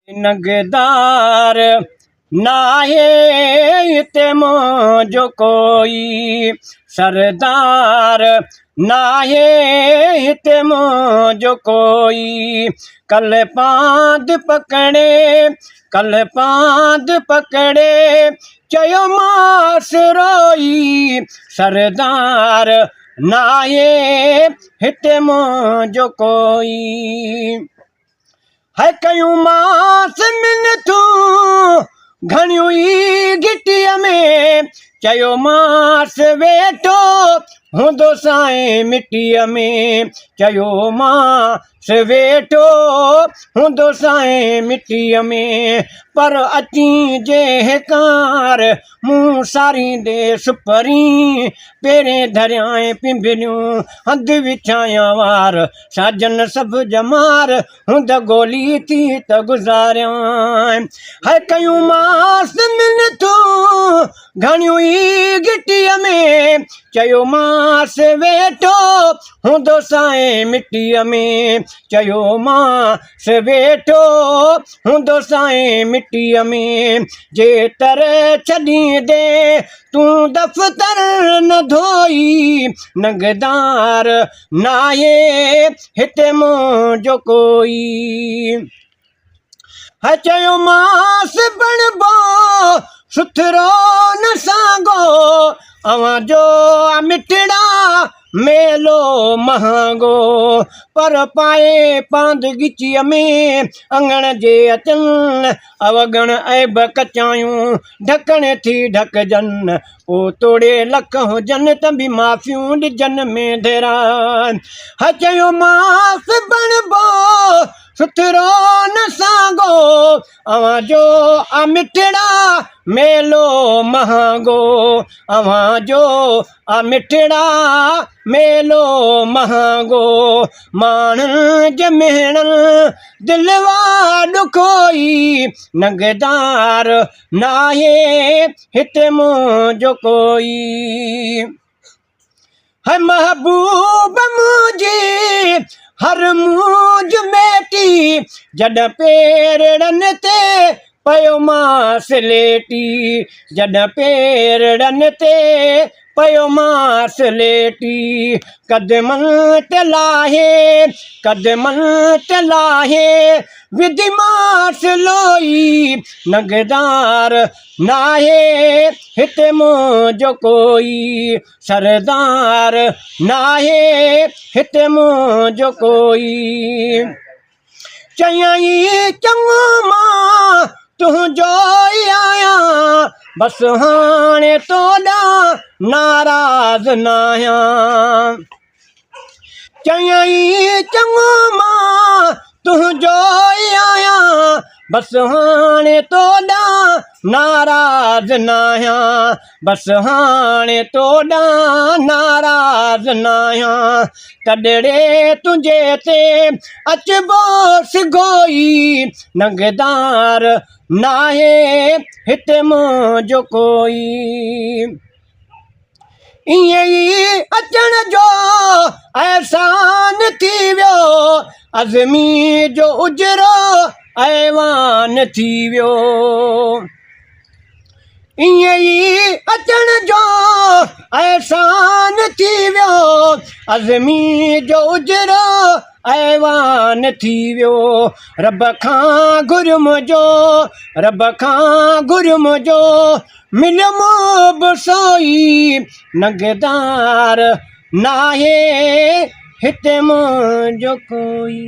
नगदार नाहे हिते मुंहिंजो कोई, सरदार नाहे हिते मुंहिंजो कोई। कल पांद पकड़े चयो मास रोई, सरदार नाहे हिते मुंहिंजो कोई। है कयूं मास मिनतूं घणियूं ई गिटीअ में, चयो मास वेठो हूंदो साईं मिटीअ में, चयो मास वेठो हूंदो साईं मिटीअ में। पर अची जे कार मूं सारींदे सुपरी, पेरें धरियां पिंभरियूं हंध विछायां वार, साजन सभु जमार हुंद गोली थी त गुज़ारियां। है कयूं मास मिनतूं घणियूं ई गिटीअ में, चयो मास वेठो हूंदो साईं मिटीअ में, चयो मास वेठो हूंदो साईं मिटीअ में। जे तर छॾींदे तूं दफ़्तर न धोई, नगदार नाहे हिते मुंहिंजो कोई। है चयो मास बणबो सुथरो न सांगो, अवां जो मिठड़ा मेलो महांगो। पर पाए पांद गिचीअ में अंगण जे अचन, अवगण ऐब कचायूं ढकण थी ढकजन। ओ तोड़े लख हुजन त बि माफ़ियूं ॾिजन में धेरा। है चयो मास बणबो सुथरो न सांगो, अवां जो मिठड़ा मेलो महांगो, अवां जो मिठड़ा मेलो महांगो। माण्हुनि जे मेणन दिलवा ॾुखोई, नगदार नाहे हिते मुंहिंजो कोई। है महबूब मुंहिंजी हर मूंझ मेटी, जॾहिं पेरड़नि ते पयो मास लेटी, जॾहिं पेरड़नि ते पयो मास लेटी। कदमनि ते लाहे विधि मास लोई, नगदार नाहे हिते मुंहिंजो कोई, सरदार नाहे हिते मुंहिंजो कोई। चयई चङो मां तुंहिंजो ई आहियां, बस हाणे तोॾां नाराज़ न आहियां। चयई चङो मां तुंहिंजो ई आहियां, बस हाणे तोॾां नाराज़ न आहियां, बस हाणे तोॾां नाराज़ न आहियां। तॾहिं तुंहिंजे ते अचबो सिगोई, नगदार नाहे हिते मुंहिंजो कोई। ईअं ई अचण जो एहसान थी वियो, अज़मी जो उजरो ऐवान थी वियो। ईअं ई अचण जो एहसान थी वियो, अज़मी जो उजरो ऐवान थी वियो। रब खां घुर मुंहिंजो मिलियो मूं सोई, नगदार नाहे हिते मुंहिंजो कोई।